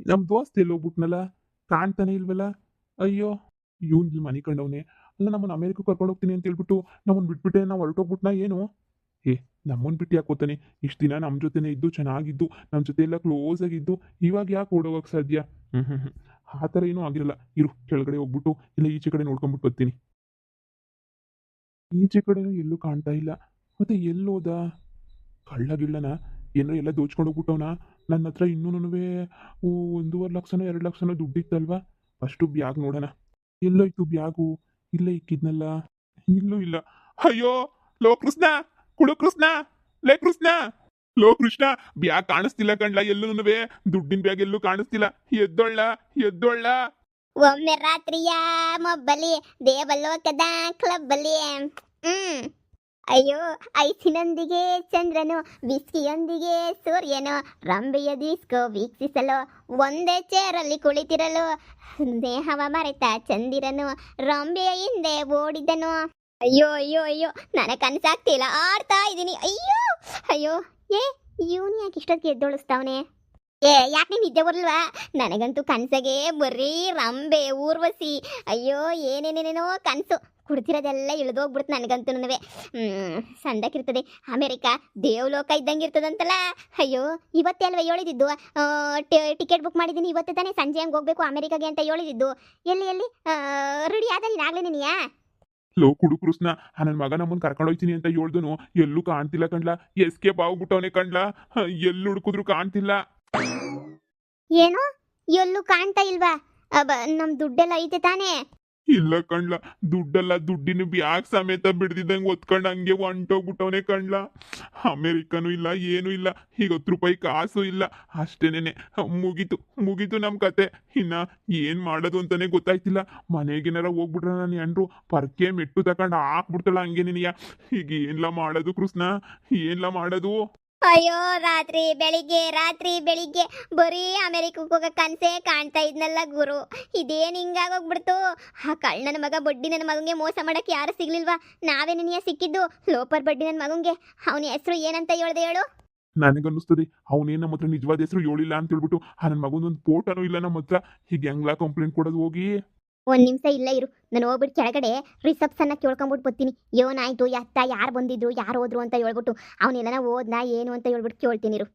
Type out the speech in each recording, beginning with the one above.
ನಮ್ಮ ದೋಸ್ತ್ ಎಲ್ಲಿ ಹೋಗ್ಬಿಟ್ನಲ್ಲ, ಕಾಣ್ತಾನೆ ಇಲ್ವಲ್ಲ. ಅಯ್ಯೋ, ಇವನ್ ಮನೆ ಕಂಡವನೆ. ಅಲ್ಲ, ನಮ್ಮನ್ನ ಅಮೆರಿಕಕ್ಕೆ ಕರ್ಕೊಂಡು ಹೋಗ್ತೀನಿ ಅಂತ ಹೇಳ್ಬಿಟ್ಟು ನಮ್ಮನ್ನ ಬಿಟ್ಬಿಟ್ಟೆ ನಾವು ಹೊರಟೋಗ್ಬಿಟ್ನಾ ಏನು? ಏ, ನಮ್ಮನ್ನ ಬಿಟ್ಟು ಯಾಕೆ ಹೋಗ್ತಾನೆ? ಇಷ್ಟು ದಿನ ನಮ್ಮ ಜೊತೆನೇ ಇದ್ದು ಚೆನ್ನಾಗಿದ್ದು, ನಮ್ಮ ಜೊತೆ ಎಲ್ಲ ಕ್ಲೋಸ್ ಆಗಿದ್ದು, ಇವಾಗ ಯಾಕೆ ಓಡೋಗಕ್ಕೆ ಸಾಧ್ಯ? ಹ್ಮ್. ಆ ಥರ ಏನೂ ಆಗಿರಲ್ಲ. ಇರು, ಕೆಳಗಡೆ ಹೋಗ್ಬಿಟ್ಟು ಇಲ್ಲ ಈಚೆ ಕಡೆ ನೋಡ್ಕೊಂಡ್ಬಿಟ್ಟು ಬರ್ತೀನಿ. ಈಚೆ ಕಡೆನೂ ಎಲ್ಲೂ ಕಾಣ್ತಾ ಇಲ್ಲ. ಮತ್ತೆ ಎಲ್ಲೋದ? ಕಳ್ಳ ಗಿಳ್ಳನ ಏನೋ ಎಲ್ಲ ದೋಚ್ಕೊಂಡು ಹೋಗ್ಬಿಟ್ಟವನ. ನನ್ನ ಹತ್ರ ಇನ್ನೂನುವೆ 1.5 ಲಕ್ಷನೋ 2 ಲಕ್ಷನೋ ದುಡ್ಡಿತ್ತಲ್ವಾ? ಫಸ್ಟು ಬ್ಯಾಗ್ ನೋಡೋಣ. ಎಲ್ಲೋಯ್ತು ಬ್ಯಾಗು? ಇಲ್ಲೇ ಇಕ್ಕಿದ್ನಲ್ಲ. ಇಲ್ಲೂ ಇಲ್ಲ. ಅಯ್ಯೋ, ಲೋ ಕೃಷ್ಣ, ಕುಳು ಕೃಷ್ಣ, ಲೇ ಕೃಷ್ಣ, ಲೋ ಕೃಷ್ಣ, ಬ್ಯಾಗ್ ಕಾಣಿಸ್ತಿಲ್ಲ ಕಣ್ಲ ಎಲ್ಲೂನುವೆ. ದುಡ್ಡಿನ ಬ್ಯಾಗ್ ಎಲ್ಲೂ ಕಾಣಿಸ್ತಿಲ್ಲ. ಎದ್ದೊಳ್ಳ, ಎದ್ದೊಳ್ಳ. ಒಮ್ಮೆ ರಾತ್ರಿಯ ಮೊಬ್ಬಲಿ ದೇವಲೋಕದ ಕ್ಲಬ್ಬಲ್ಲಿ. ಹ್ಮ್ ಅಯ್ಯೋ, ಐಸಿನೊಂದಿಗೆ ಚಂದ್ರನು, ಬಿಸ್ಕಿಯೊಂದಿಗೆ ಸೂರ್ಯನು, ರಂಬೆಯ ದಿಸ್ಕೋ ವೀಕ್ಷಿಸಲು ಒಂದೇ ಚೇರಲ್ಲಿ ಕುಳಿತಿರಲು ಸ್ನೇಹವ ಮರೆತ ಚಂದಿರನು ರಂಬೆಯ ಹಿಂದೆ ಓಡಿದನು. ಅಯ್ಯೋ ಅಯ್ಯೋ ಅಯ್ಯೋ, ನನಗೆ ಕನಸಾಗ್ತಿಲ್ಲ, ಆಡ್ತಾ ಇದ್ದೀನಿ. ಅಯ್ಯೋ ಅಯ್ಯೋ, ಏ ಇವನು ಯಾಕೆ ಇಷ್ಟೊತ್ತಿಗೆ ಎದ್ದೊಳಿಸ್ತಾವನೆ? ಏ, ಯಾಕೆ ನೀನು ನಿದ್ದೆ ಬರಲ್ವಾ? ನನಗಂತೂ ಕನ್ಸಗೆ ಬರೀ ರಂಬೆ, ಊರ್ವಶಿ, ಅಯ್ಯೋ ಏನೇನೇನೇನೋ ಕನಸು. ಕುಡ್ತಿರೋದೆಲ್ಲ ಇಳಿದೋಗ್ಬಿಡ್ತು ನನಗಂತೂ. ಸಂದಕ್ಕಿರ್ತದೆ. ಅಮೆರಿಕಾ ದೇವಲೋಕ ಇದ್ದಂಗೆ ಇರ್ತದಂತಲ್ಲ. ಅಯ್ಯೋ, ಇವತ್ತೇ ಅಲ್ವಾ ಹೇಳಿದ್ದು? ಟಿಕೆಟ್ ಬುಕ್ ಮಾಡಿದ್ದೀನಿ, ಇವತ್ತೇ ತಾನೇ ಸಂಜೆ ಹಂಗೆ ಹೋಗ್ಬೇಕು ಅಮೆರಿಕಾಗೆ ಅಂತ ಹೇಳಿದ್ದು. ಎಲ್ಲಿ ಎಲ್ಲಿ ರೆಡಿ ಆದ ನೀನು ಆಗ್ಲೇ ನೀನಿಯಾ? ಲೋ ಕುಡು ಕೃಷ್ಣ, ನನ್ನ ಮಗ ನಮ್ಮನ್ನ ಕರ್ಕೊಂಡು ಹೋಗ್ತೀನಿ ಅಂತ ಹೇಳ್ದನು. ಎಲ್ಲೂ ಕಾಣ್ತಿಲ್ಲ ಕಣ್ಲ. ಎಸ್ಕೇಪ್ ಆಗ್ಬಿಟ್ಟವನೆ ಕಣ್ಲ. ಎಲ್ಲಿ ಹುಡುಕಿದ್ರು ಕಾಣ್ತಿಲ್ಲ. ಏನು, ಎಲ್ಲೂ ಕಾಣ್ತಾ ಇಲ್ವಾ? ನಮ್ಮ ದುಡ್ಡೆಲ್ಲ ಐತೆ ತಾನೇ? ಇಲ್ಲ ಕಣ್ಲ, ದುಡ್ಡಲ್ಲ, ದುಡ್ಡಿನ ಬ್ಯಾಗ್ ಸಮೇತ ಬಿಡ್ದಿದ್ದಂಗೆ ಒತ್ಕೊಂಡು ಹಂಗೆ ಹೊಂಟೋಗ್ಬಿಟ್ಟವನೆ ಕಣ್ಲ. ಅಮೇರಿಕನೂ ಇಲ್ಲ, ಏನೂ ಇಲ್ಲ. ಈಗ 10 ರೂಪಾಯಿ ಕಾಸು ಇಲ್ಲ. ಅಷ್ಟೇನೆ, ಮುಗೀತು ಮುಗೀತು ನಮ್ಮ ಕತೆ. ಇನ್ನ ಏನ್ ಮಾಡೋದು ಅಂತಾನೆ ಗೊತ್ತಾಯ್ತಿಲ್ಲ. ಮನೆಗೇನಾರ ಹೋಗ್ಬಿಟ್ರೆ ನಾನು ಎಂಡ್ರು ಪರ್ಕೆ ಮೆಟ್ಟು ತಕೊಂಡು ಹಾಕ್ಬಿಡ್ತಾಳ ಹಂಗೆ ನಿನಯ. ಈಗ ಏನ್ಲ ಮಾಡೋದು ಕೃಷ್ಣ, ಏನ್ಲ ಮಾಡೋದು? ಅಯ್ಯೋ, ರಾತ್ರಿ ಬೆಳಿಗ್ಗೆ ರಾತ್ರಿ ಬೆಳಿಗ್ಗೆ ಬರೀ ಅಮೆರಿಕಕ್ಕೆ ಹೋಗೋ ಕನಸೇ ಕಾಣ್ತಾ ಇದ್ನಲ್ಲ ಗುರು. ಇದೇನು ಹಿಂಗಾಗೋಗ್ಬಿಡ್ತು? ಆ ಕಳ್ಳನ ಮಗ ಬಡ್ಡಿ ನನ್ನ ಮಗಂಗೆ ಮೋಸ ಮಾಡಕ್ಕೆ ಯಾರು ಸಿಗ್ಲಿಲ್ವಾ? ನಾವೇ ನಿನಗೆ ಸಿಕ್ಕಿದ್ದು ಲೋಪರ್ ಬಡ್ಡಿ ನನ್ನ ಮಗಂಗೆ. ಅವನ ಹೆಸರು ಏನಂತ ಹೇಳ್ದೆ ಹೇಳು? ನನಗನ್ನಿಸ್ತದೆ ಅವನೇನು ನಮ್ಮ ಹತ್ರ ನಿಜವಾದ ಹೆಸರು ಹೇಳಿಲ್ಲ ಅಂತ ಹೇಳ್ಬಿಟ್ಟು ನನ್ನ ಮಗನೊಂದು ಫೋಟೋನೂ ಇಲ್ಲ ನಮ್ಮ ಹತ್ರ. ಈಗ ಹೆಂಗ್ಲಾ ಕಂಪ್ಲೇಂಟ್ ಕೊಡೋದು ಹೋಗಿ? ಒಂದು ನಿಮಿಷ ಇಲ್ಲ ಇರು, ನಾನು ಹೋಗ್ಬಿಟ್ಟು ಕೆಳಗಡೆ ರಿಸೆಪ್ಷನ್ನ ಕೇಳ್ಕೊಂಬಿಟ್ಟು ಬರ್ತೀನಿ. ಏನಾಯ್ತು ಎತ್ತ, ಯಾರು ಬಂದಿದ್ರು, ಯಾರು ಹೋದ್ರು ಅಂತ ಹೇಳ್ಬಿಟ್ಟು ಅವನೆಲ್ಲನ ಓದ್ನಾ ಏನು ಅಂತ ಹೇಳ್ಬಿಟ್ಟು ಕೇಳ್ತೀನಿ ಇರು.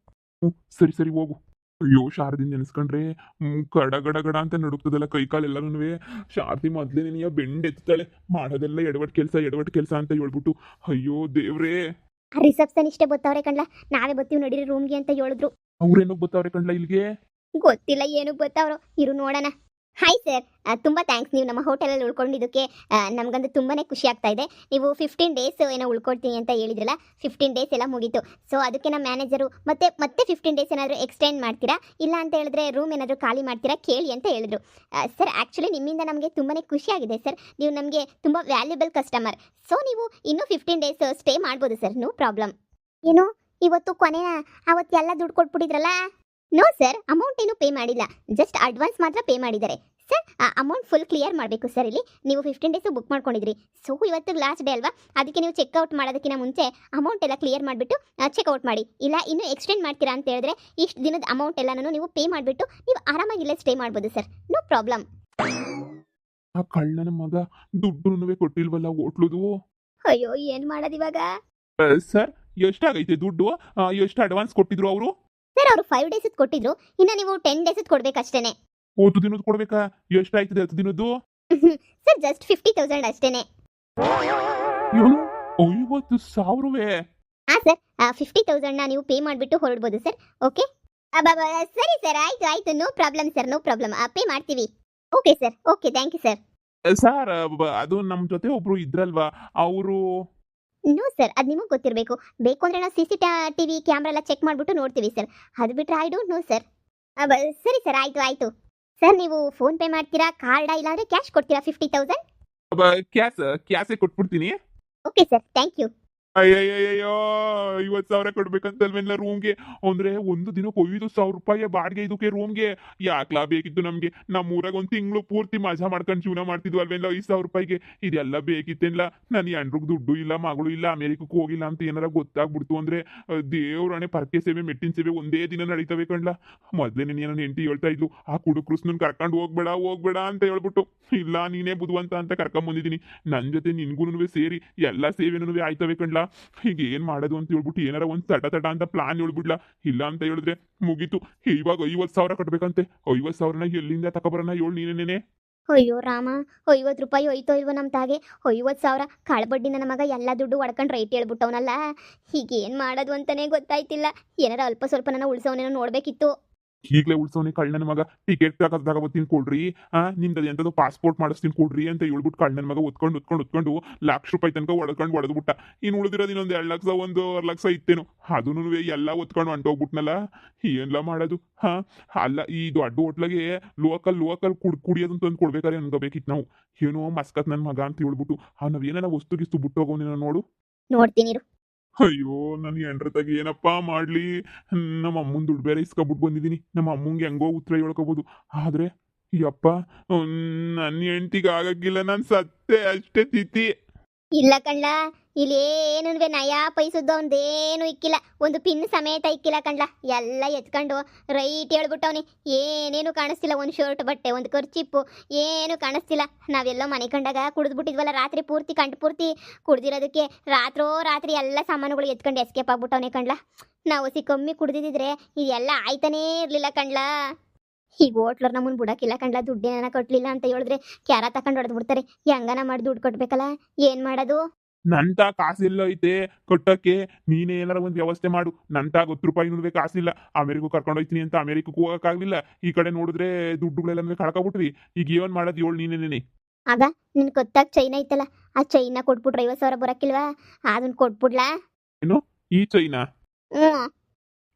ಸರಿ ಸರಿ ಹೋಗು. ಅಯ್ಯೋ, ಶಾರದಿ ನೆನೆಸ್ಕೊಂಡ್ರೆ ಗಡ ಗಡ ಗಡ ಅಂತ ನಡುಕ್ತದಲ್ಲ ಕೈ ಕಾಲೆಲ್ಲನೂ. ಶಾರದಿ ಮೊದ್ಲೇ ನಿನಗೆ ಬೆಂಡೆತ್ತಾಳೆ. ಮಾಡೋದೆಲ್ಲ ಎಡವಟ್ ಕೆಲಸ ಅಂತ ಹೇಳ್ಬಿಟ್ಟು. ಅಯ್ಯೋ ದೇವ್ರೇ. ಆ ರಿಸೆಪ್ಷನಿಸ್ಟೇ ಬತ್ತವ್ರೆ ಕಣ್ಲ, ನಾವೇ ಬತ್ತೀವಿ ನಡೀರಿ ರೂಮ್ಗೆ ಅಂತ ಹೇಳಿದ್ರು. ಅವ್ರೇನೋ ಗೊತ್ತವ್ರೆ ಕಣ್ಲ ಇಲ್ಲಿಗೆ. ಗೊತ್ತಿಲ್ಲ ಏನು ಬತ್ತವ್ರು, ಇರು ನೋಡೋಣ. ಹಾಯ್ ಸರ್, ತುಂಬ ಥ್ಯಾಂಕ್ಸ್ ನೀವು ನಮ್ಮ ಹೋಟೆಲಲ್ಲಿ ಉಳ್ಕೊಂಡಿದ್ದಕ್ಕೆ. ನಮಗಂದು ತುಂಬಾ ಖುಷಿ ಆಗ್ತಾ ಇದೆ. ನೀವು 15 ಡೇಸ್ ಏನೋ ಉಳ್ಕೊಳ್ತೀನಿ ಅಂತ ಹೇಳಿದ್ರಲ್ಲ, 15 ಡೇಸ್ ಎಲ್ಲ ಮುಗೀತು. ಸೊ ಅದಕ್ಕೆ ನಮ್ಮ ಮ್ಯಾನೇಜರು ಮತ್ತೆ 15 ಡೇಸ್ ಏನಾದರೂ ಎಕ್ಸ್ಟೆಂಡ್ ಮಾಡ್ತೀರಾ, ಇಲ್ಲ ಅಂತ ಹೇಳಿದ್ರೆ ರೂಮ್ ಏನಾದರೂ ಖಾಲಿ ಮಾಡ್ತೀರಾ ಕೇಳಿ ಅಂತ ಹೇಳಿದ್ರು. ಸರ್ ಆ್ಯಕ್ಚುಲಿ ನಿಮ್ಮಿಂದ ನಮಗೆ ತುಂಬಾ ಖುಷಿಯಾಗಿದೆ ಸರ್. ನೀವು ನಮಗೆ ತುಂಬ ವ್ಯಾಲ್ಯೂಬಲ್ ಕಸ್ಟಮರ್. ಸೊ ನೀವು ಇನ್ನೂ 15 ಡೇಸ್ ಸ್ಟೇ ಮಾಡ್ಬೋದು ಸರ್, ನೋ ಪ್ರಾಬ್ಲಮ್. ಏನು, ಇವತ್ತು ಕೊನೆಯ ಅವತ್ತೆಲ್ಲ ದುಡ್ಡು ಕೊಟ್ಬಿಟ್ಟಿದ್ರಲ್ಲ? ನೋ ಸರ್, ಅಮೌಂಟ್ ಏನು ಪೇ ಮಾಡಿಲ್ಲ, ಜಸ್ಟ್ ಅಡ್ವಾನ್ಸ್ ಮಾತ್ರ ಪೇ ಮಾಡಿದ್ದಾರೆ ಸರ್. ಅಮೌಂಟ್ ಫುಲ್ ಕ್ಲಿಯರ್ ಮಾಡಬೇಕು ಸರ್. ಇಲ್ಲಿ ನೀವು 15 ಡೇಸು ಬುಕ್ ಮಾಡ್ಕೊಂಡಿದ್ರಿ. ಸೊ ಇವತ್ತು ಲಾಸ್ಟ್ ಡೇ ಅಲ್ವಾ, ಅದಕ್ಕೆ ನೀವು ಚೆಕ್ಔಟ್ ಮಾಡೋದಕ್ಕಿಂತ ಮುಂಚೆ ಅಮೌಂಟ್ ಎಲ್ಲ ಕ್ಲಿಯರ್ ಮಾಡಿಬಿಟ್ಟು ಚೆಕ್ಔಟ್ ಮಾಡಿ. ಇಲ್ಲ ಇನ್ನೂ ಎಕ್ಸ್ಟೆಂಡ್ ಮಾಡ್ತೀರಾ ಅಂತ ಹೇಳಿದ್ರೆ ಇಷ್ಟು ದಿನದ ಅಮೌಂಟ್ ಎಲ್ಲನೂ ನೀವು ಪೇ ಮಾಡಿಬಿಟ್ಟು ನೀವು ಆರಾಮಾಗಿ ಇಲ್ಲೇ ಸ್ಟೇ ಮಾಡ್ಬೋದು ಸರ್, ನೋ ಪ್ರಾಬ್ಲಮ್. ಆ ಕಳ್ಳನ ಮಗ ದುಡ್ಡು ಕೊಟ್ಟಿಲ್ವಲ್ಲ ಹೋಟ್ಲುದು. ಅಯ್ಯೋ, ಏನು ಮಾಡೋದು ಇವಾಗ? ಸರ್, ಎಷ್ಟಾಗೈತೆ ದುಡ್ಡು? ಎಷ್ಟು ಅಡ್ವಾನ್ಸ್ ಕೊಟ್ಟಿದ್ರು ಅವರು? ಸರ್ ಅವರು 5 ಡೇಸ್ ಕೊಟ್ಟಿದ್ರು, ಇನ್ನು ನೀವು 10 ಡೇಸ್ ಕೊಡ್ಬೇಕಷ್ಟೇನೆ. 10 ದಿನದ್ದು ಕೊಡ್ಬೇಕಾ? ಎಷ್ಟಾಯ್ತದೆ 10 ದಿನದ್ದು? ಸರ್ ಜಸ್ಟ್ 50,000 ಅಷ್ಟೇನೆ. ಏನು, 50,000ವೇ? ಹಾಂ ಸರ್, 50,000ನ ನೀವು ಪೇ ಮಾಡಿಬಿಟ್ಟು ಹೊರಡ್ಬೋದು ಸರ್. ಓಕೆ, ಸರಿ ಸರ್, ಆಯಿತು ಆಯಿತು, no problem sir, no problem, pay ಮಾಡ್ತೀವಿ. Okay sir, okay, thank you sir. Sir, ಅದು ನಮ್ಮ ಜೊತೆ ಒಬ್ರು ಇದ್ರಲ್ವಾ ಅವರು? ನೋ ಸರ್, ಅದು ನಿಮಗೆ ಗೊತ್ತಿರಬೇಕು. ಬೇಕು ಅಂದರೆ ನಾವು CCTV ಕ್ಯಾಮ್ರಾ ಎಲ್ಲ ಚೆಕ್ ಮಾಡಿಬಿಟ್ಟು ನೋಡ್ತೀವಿ ಸರ್. ಅದು ಬಿಟ್ಟರೆ ಐ ಡೋಂಟ್ ನೋ ಸರ್. ಸರಿ ಸರ್, ಆಯಿತು ಆಯಿತು. ಸರ್ ನೀವು ಫೋನ್ ಪೇ ಮಾಡ್ತೀರಾ, ಕಾರ್ಡಾ, ಇಲ್ಲಾಂದರೆ ಕ್ಯಾಶ್ ಕೊಡ್ತೀರಾ 50,000? ಕ್ಯಾಸೇ ಕೊಟ್ಬಿಡ್ತೀನಿ. Okay sir, thank you. ಅಯ್ಯಯ್ಯಯ್ಯೋ 50,000 ಕೊಡ್ಬೇಕಂತಲ್ವೇನ ರೂಮ್ಗೆ ಅಂದ್ರೆ ಒಂದು ದಿನಕ್ಕೆ 5,000 ರೂಪಾಯಿ ಬಾಡಿಗೆ ಇದಕ್ಕೆ ರೂಮ್ಗೆ ಯಾಕ್ಲಾ ಬೇಕಿತ್ತು ನಮ್ಗೆ ನಮ್ಮ ಊರಾಗ ಒಂದು ತಿಂಗಳು ಪೂರ್ತಿ ಮಜಾ ಮಾಡ್ಕೊಂಡು ಜೀವನ ಮಾಡ್ತಿದ್ವು ಅಲ್ವೇನೋ 5,000 ರೂಪಾಯಿಗೆ ಇದೆಲ್ಲ ಬೇಕಿತ್ತೇನಿಲ್ಲ ನನ್ನ ಎಂಡ್ರಿಗೆ ದುಡ್ಡು ಇಲ್ಲ ಮಗಳು ಇಲ್ಲ ಅಮೆರಿಕಕ್ಕೆ ಹೋಗಿಲ್ಲ ಅಂತ ಏನಾರ ಗೊತ್ತಾಗ್ಬಿಡ್ತು ಅಂದ್ರೆ ದೇವ್ರಾಣೆ ಪರಕೆ ಸೇವೆ ಮೆಟ್ಟಿನ ಸೇವೆ ಒಂದೇ ದಿನ ನಡೀತವೆ ಕಣ್ಲಾ ಮೊದ್ಲೇ ನನ್ನ ಹೆಂಡತಿ ಹೇಳ್ತಾ ಇದ್ಲು ಆ ಕುಡುಕ್ರಸ್ನನ್ ಕರ್ಕೊಂಡು ಹೋಗ್ಬೇಡ ಅಂತ ಹೇಳ್ಬಿಟ್ಟು ಇಲ್ಲ ನೀನೇ ಬುದ್ಧಿವಂತ ಅಂತ ಕರ್ಕೊಂಡ್ ಬಂದಿದ್ದೀನಿ ನನ್ ಜೊತೆ ನಿನ್ಗೂನು ಸೇರಿ ಎಲ್ಲ ಸೇವೆನೂ ಆಯ್ತವೆ ಕಣ್ಲಾ ಈಗ ಏನ್ ಮಾಡೋದು ಅಂತ ಹೇಳ್ಬಿಟ್ಟು ಏನಾರ ಒಂದ್ ತಟ ಅಂತ ಪ್ಲಾನ್ ಹೇಳ್ಬಿಡ್ಲಾ ಇಲ್ಲ ಅಂತ ಹೇಳಿದ್ರೆ ಮುಗೀತು ಇವಾಗ 50,000 ಕಟ್ಬೇಕಂತೆ 50,000 ಎಲ್ಲಿಂದ ತಗೊಬರೋಣ ಹೇಳು ನೀನೇನೆ ಅಯ್ಯೋ ರಾಮ 50 ರೂಪಾಯಿ ಹೋಯ್ತೋ ಇಲ್ವೋ ನಮ್ಮ ತಾಗೆ 50,000 ಕಾಳ್ಬಡ್ಡಿ ನನ್ನ ಮಗ ಎಲ್ಲ ದುಡ್ಡು ಹೊಡ್ಕೊಂಡು ರೈಟ್ ಹೇಳ್ಬಿಟ್ಟವನಲ್ಲ ಈಗ ಏನು ಮಾಡೋದು ಅಂತಾನೆ ಗೊತ್ತಾಯ್ತಿಲ್ಲ ಏನಾರ ಅಲ್ಪ ಸ್ವಲ್ಪ ನನ್ನ ಉಳ್ಸೋನೇನೋ ನೋಡ್ಬೇಕಿತ್ತು ಈಗಲೇ ಉಳ್ಸೋನೆ ಕಳ್ಳನ ಮಗ ಟಿಕೆಟ್ ತಗೋತೀನಿ ಕೊಡ್ರಿ ನಿಮ್ದು ಎಂತದ್ದು ಪಾಸ್ಪೋರ್ಟ್ ಮಾಡಿಸ್ತೀನಿ ಕೊಡ್ರಿ ಅಂತ ಹೇಳ್ಬಿಟ್ಟು ಕಳ್ಳನ ಮಗ ಒತ್ಕೊಂಡು ಲಕ್ಷ ರೂಪಾಯಿ ತನಕ ಹೊಡೆದ್ಬಿಟ್ಟ ಇನ್ನು ಉಳಿದಿರೋದು ಇನ್ನೊಂದು 2 ಲಕ್ಷ 1.5 ಲಕ್ಷ ಇತ್ತೇನು ಅದನ್ನು ಎಲ್ಲ ಒತ್ಕೊಂಡು ಹೊಂಟೋಗ್ಬಿಟ್ನಲ್ಲ ಏನ್ಲ ಮಾಡೋದು ಅಲ್ಲ ಈ ದೊಡ್ಡ ಹೋಟ್ಲಾಗೆ ಲೋಕಲ್ ಕುಡಿಯೋದು ತಂದು ಕೊಡ್ಬೇಕಾರೆ ಅನ್ಕೋಬೇಕಿತ್ತು ನಾವು ಏನೋ ಮಸ್ಕತ್ ನನ್ನ ಮಗ ಅಂತ ಹೇಳ್ಬಿಟ್ಟು ನಾವೇನ ವಸ್ತು ಗಿಸ್ತು ಬಿಟ್ಟೋಗೋನೇನೋ ನೋಡು ನೋಡ್ತೀನಿ ಇರು. ಅಯ್ಯೋ ನನ್ನ ಹೆಂಡ್ರತಾಗ ಏನಪ್ಪಾ ಮಾಡ್ಲಿ ನಮ್ಮ ಅಮ್ಮನ್ ದುಡ್ಡು ಬೇರೆ ಇಸ್ಕೊಬಿಟ್ಟು ಬಂದಿದ್ದೀನಿ ನಮ್ಮ ಅಮ್ಮಂಗೆ ಹೆಂಗೋ ಉತ್ತರ ಹೇಳ್ಕೋಬಹುದು ಆದ್ರೆ ಯಪ್ಪ ನನ್ನ ಹೆಂಡ್ತಿಗೆ ಆಗಕ್ಕಿಲ್ಲ ನಾನು ಸತ್ತೆ ಅಷ್ಟೇ ತಿಥಿ ಇಲ್ಲ ಕಣ್ಲ ಇಲ್ಲೇನು ನಯಾ ಪೈಸದ್ದು ಒಂದೇನು ಇಕ್ಕಿಲ್ಲ ಒಂದು ಪಿನ್ ಸಮೇತ ಇಕ್ಕಿಲ್ಲ ಕಣ್ಲ ಎಲ್ಲ ಎತ್ಕೊಂಡು ರೈಟ್ ಹೇಳ್ಬಿಟ್ಟವನಿ ಏನೇನು ಕಾಣಿಸ್ತಿಲ್ಲ ಒಂದು ಶರ್ಟ್ ಬಟ್ಟೆ ಒಂದು ಖರ್ಚಿಪ್ಪು ಏನು ಕಾಣಿಸ್ತಿಲ್ಲ ನಾವೆಲ್ಲೋ ಮನೆ ಕಂಡಾಗ ಕುಡಿದ್ಬಿಟ್ಟಿದ್ವಲ್ಲ ರಾತ್ರಿ ಪೂರ್ತಿ ಕಂಡು ಪೂರ್ತಿ ಕುಡ್ದಿರೋದಕ್ಕೆ ರಾತ್ರಿ ಎಲ್ಲ ಸಾಮಾನುಗಳು ಎತ್ಕೊಂಡು ಎಸ್ಕೇಪ್ ಆಗ್ಬಿಟ್ಟವನೇ ಕಣ್ಲ ನಾವು ಕಮ್ಮಿ ಕುಡ್ದಿದ್ರೆ ಇದೆಲ್ಲ ಆಯ್ತಾನೇ ಇರಲಿಲ್ಲ ಕಣ್ಲ ಈಗ ಹೋಟ್ಲರ್ ನಮ್ಮನ್ನು ಬಿಡಕ್ಕಿಲ್ಲ ಕಣ್ಲ ದುಡ್ಡೇನ ಕೊಟ್ಲಿಲ್ಲ ಅಂತ ಹೇಳಿದ್ರೆ ಕ್ಯಾರ ತಕೊಂಡು ಹೊಡೆದು ಬಿಡ್ತಾರೆ ಹೆಂಗನ ಮಾಡಿ ದುಡ್ಡು ಕೊಟ್ಬೇಕಲ್ಲ ಏನ್ ಮಾಡೋದು ನಂತ ಕಾಸಿಲ್ಲ ಐತೆ ಕೊಟ್ಟಕ್ಕೆ ನೀನೇ ಏನಾರ ಒಂದು ವ್ಯವಸ್ಥೆ ಮಾಡು ನಂತ 10 ರೂಪಾಯಿ ಕಾಸಿಲ್ಲ ಅಮೆರಿಕಕ್ಕೆ ಕರ್ಕೊಂಡು ಹೋಗ್ತೀನಿ ಅಂತ ಅಮೆರಿಕಕ್ಕೆ ಹೋಗಕ್ಕಾಗ್ಲಿಲ್ಲ ಈ ಕಡೆ ನೋಡಿದ್ರೆ ದುಡ್ಡುಗಳೆಲ್ಲ ಕಳ್ಕೊಬಿಟ್ವಿ ಈಗ ಏನ್ ಮಾಡೋದು ಹೇಳು ನೀನೇನೆ ಆಗ ನಿನ್ ಗೊತ್ತಾಗ ಚೈನಾ ಐತಲ್ಲ ಆ ಚೈನಾ ಕೊಟ್ಬಿಟ್ರೆ 50,000 ಬರಕ್ಕಿಲ್ವಾ ಅದನ್ನ ಕೊಟ್ಬಿಡ್ಲಾ ಏನು ಈ ಚೈನಾ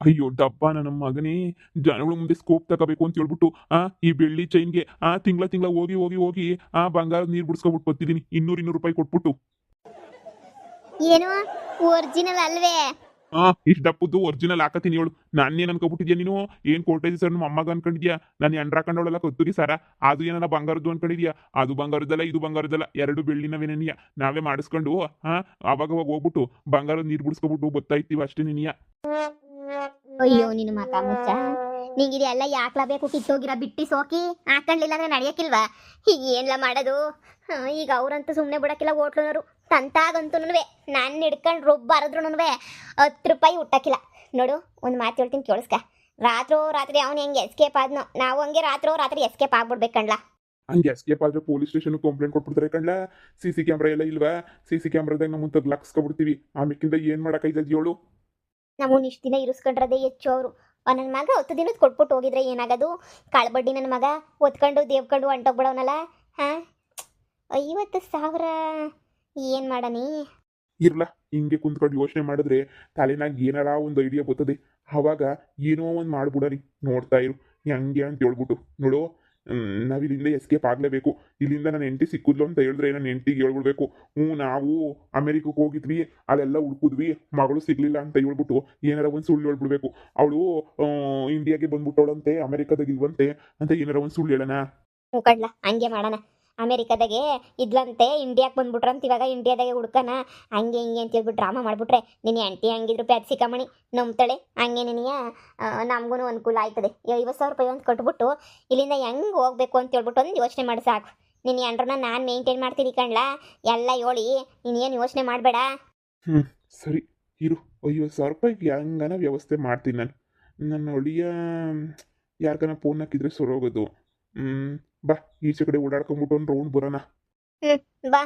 ಅಯ್ಯೋ ಡಬ್ಬ ನನ್ನ ಮಗನೇ ಜನಗಳ ಮುಂದೆ ಸ್ಕೋಪ್ ತಗೋಬೇಕು ಅಂತ ಹೇಳ್ಬಿಟ್ಟು ಈ ಬೆಳ್ಳಿ ಚೈನ್ಗೆ ತಿಂಗಳ ಹೋಗಿ ಬಂಗಾರದ ನೀರು ಬಿಡಿಸ್ಕೊಬಿಟ್ಟು ಬರ್ತಿದ್ದೀನಿ 200 ರೂಪಾಯಿ ಕೊಟ್ಬಿಟ್ಟು ಏನು ಒರಿಜಿನಲ್ ಅಲ್ವೇ ಇಷ್ಟು ದಪ್ಪದ್ದು ಒರಿಜಿನಲ್ ಹಾಕತೀನಿ ಹೇಳು ನಾನೇನು ಅನ್ಕೊಬಿಟ್ಟಿದ್ಯಾ ನೀನು ಏನ್ ಕೊಟ್ಟೈತಿ ಸರ್ ನಮ್ಮ ಅಮ್ಮಗ ಅನ್ಕೊಂಡಿದ್ಯಾ ನಾನು ಎಂಡ್ರ ಹಾಕೊಂಡವಳೆಲ್ಲ ಕತ್ತೂರಿ ಸರ ಅದು ಏನಾರ ಬಂಗಾರದ್ದು ಅನ್ಕೊಂಡಿದ್ಯಾ ಅದು ಬಂಗಾರದಲ್ಲ ಇದು ಬಂಗಾರದಲ್ಲ 2 ಬೆಳ್ಳಿನವೇನೆನಿಯ ನಾವೇ ಮಾಡಿಸ್ಕೊಂಡು ಅವಾಗ ಹೋಗ್ಬಿಟ್ಟು ಬಂಗಾರದ ನೀರು ಬಿಡಿಸ್ಕೊಬಿಟ್ಟು ಬರ್ತಾ ಇರ್ತೀವಿ ಅಷ್ಟೇ ನಿನಿಯ ಅಯ್ಯೋ ನಿನ್ನ ಮಕ ಮುಚ್ಚ ನಿಂಗಿದೆಲ್ಲ ಯಾಕ್ಲ ಬೇಕು ಕಿತ್ತೋಗಿರ ಬಿಟ್ಟಿ ಸೋಕಿ ಹಾಕೊಂಡ್ಲಿಲ್ಲ ಅಂದ್ರೆ ನಡೆಯಕ್ಕಿಲ್ವಾ ಈಗ ಏನ್ಲ ಮಾಡೋದು ಈಗ ಅವ್ರಂತೂ ಸುಮ್ಮನೆ ಬಿಡಕ್ಕಿಲ್ಲ ಹೋಟ್ಲನವರು ತಂತಾಗಂತೂ ನಾನು ಹಿಡ್ಕೊಂಡು ರೊಬ್ಬ ಹರಿದ್ರು 10 ರೂಪಾಯಿ ಹುಟ್ಟಕ್ಕಿಲ್ಲ ನೋಡು ಒಂದು ಮಾತು ಹೇಳ್ತೀನಿ ಕೇಳಿಸ್ಕ ರಾತ್ರಿ ಅವ್ನು ಹೆಂಗೆ ಎಸ್ಕೇಪ್ ಆದ್ನೋ ನಾವು ಹಂಗೆ ರಾತ್ರಿ ಎಸ್ಕೇಪ್ ಆಗ್ಬಿಡ್ಬೇಕು ಕಣ್ಲಾ ಹಂಗೆ ಎಸ್ಕೇಪ್ ಆದ್ರೆ ಪೊಲೀಸ್ ಸ್ಟೇಷನ್ ಕಂಪ್ಲೇಂಟ್ ಕೊಟ್ಬಿಡ್ತಾರೆ ಕಣ್ಲಾ CC ಕ್ಯಾಮ್ರಾ ಎಲ್ಲ ಇಲ್ವಾ CC ಕ್ಯಾಮ್ರಾದಾಗ ನಮ್ಮ ತಗ್ಲಾಕ್ಸ್ಕೊಬಿಡ್ತೀವಿ ಆಮೇಕಿಂದ ಏನ್ ಮಾಡಕ್ಕಾಯ್ತದ ಹೇಳು ನಮ್ಮನ್ನ ಇಷ್ಟು ದಿನ ಇರಿಸ್ಕೊಂಡ್ರದೇ ಹೆಚ್ಚು ಅವರು ನನ್ನ ಮಗ 10 ದಿನದ ಕೊಟ್ಬಿಟ್ಟು ಹೋಗಿದ್ರೆ ಏನಾಗೋದು ಕಾಳ್ಬಡ್ಡಿ ನನ್ನ ಮಗ ಒತ್ಕೊಂಡು ದೇವ್ಕೊಂಡು ಹೊಂಟೋಗ್ಬಿಡವನಲ್ಲ 50,000 ಏನು ಮಾಡನಿ ಇರ್ಲ ಹಿಂಗೆ ಕುಂತ್ಕೊಂಡು ಯೋಚನೆ ಮಾಡಿದ್ರೆ ತಲೆನಾಗ ಏನಾರ ಒಂದು ಐಡಿಯಾ ಬರ್ತದೆ ಅವಾಗ ಏನೋ ಒಂದು ಮಾಡ್ಬಿಡರಿ ನೋಡ್ತಾ ಇರು ಹೆಂಗೆ ಅಂತ ಹೇಳ್ಬಿಟ್ಟು ನೋಡು ನಾವು ಇಲ್ಲಿಂದ ಎಸ್ಕೇಪ್ ಆಗಲೇಬೇಕು ಇಲ್ಲಿಂದ ನನ್ನ ಹೆಂಡತಿ ಸಿಕ್ಕಿದ್ಲು ಅಂತ ಹೇಳಿದ್ರೆ ನನ್ನ ಹೆಂಡತಿಗೆ ಹೇಳ್ಬಿಡ್ಬೇಕು ನಾವು ಅಮೆರಿಕಕ್ಕೆ ಹೋಗಿದ್ವಿ ಅಲ್ಲೆಲ್ಲ ಹುಡ್ಕಿದ್ವಿ ಮಗಳು ಸಿಗ್ಲಿಲ್ಲ ಅಂತ ಹೇಳ್ಬಿಟ್ಟು ಏನಾರ ಒಂದು ಸುಳ್ಳು ಹೇಳ್ಬಿಡ್ಬೇಕು ಅವಳು ಇಂಡಿಯಾಗೆ ಬಂದ್ಬಿಟ್ಟವಳಂತೆ ಅಮೆರಿಕದಾಗ ಇಲ್ವಂತೆ ಅಂತ ಏನಾರ ಒಂದು ಸುಳ್ಳು ಹೇಳೋಣ ಕಡ್ಲ ಹಂಗೆ ಮಾಡೋಣ ಅಮೆರಿಕದಾಗೆ ಇದ್ಲಂತೆ ಇಂಡಿಯಾಕ್ಕೆ ಬಂದ್ಬಿಟ್ರಂತ ಇವಾಗ ಇಂಡಿಯಾದಾಗೆ ಹುಡ್ಕನ ಹಂಗೆ ಹಿಂಗೆ ಅಂತ ಹೇಳ್ಬಿಟ್ಟು ಡ್ರಾಮಾ ಮಾಡಿಬಿಟ್ರೆ ನಿನ್ನ ಹೆಂಡತಿ ಹಂಗಿದ್ರು ಪ್ಯಾತ್ ಸಿಕ್ಕಮಣಿ ನಂಬ್ತಾಳೆ ಹಂಗೆ ನಿನಗೆ ನಮಗೂ ಅನುಕೂಲ ಆಯ್ತದೆ 50,000 ರೂಪಾಯಿ ಅಂತ ಕೊಟ್ಬಿಟ್ಟು ಇಲ್ಲಿಂದ ಹೆಂಗೆ ಹೋಗ್ಬೇಕು ಅಂತ ಹೇಳ್ಬಿಟ್ಟು ಒಂದು ಯೋಚನೆ ಮಾಡಿ ಸಾಕು ನಿನ್ನ ಹೆಂಡ್ರನ್ನ ನಾನು ಮೇಂಟೈನ್ ಮಾಡ್ತೀನಿ ಕಣ್ಲಾ ಎಲ್ಲ ಹೇಳಿ ನೀನೇನು ಯೋಚನೆ ಮಾಡಬೇಡ ಸರಿ ಇರು 50,000 ರೂಪಾಯಿಗೆ ಹೆಂಗನ ವ್ಯವಸ್ಥೆ ಮಾಡ್ತೀನಿ ನಾನು ನನ್ನ ಒಳಿಯ ಯಾರಿಗಾನ ಫೋನ್ ಹಾಕಿದ್ರೆ ಸೊರೋಗೋದು ಬಾ ಈಚೆ ಕಡೆ ಓಡಾಡ್ಕೊಂಡ್ಬಿಟ್ಟು ಒಂದು ರೌಂಡ್ ಬರೋಣ ಬಾ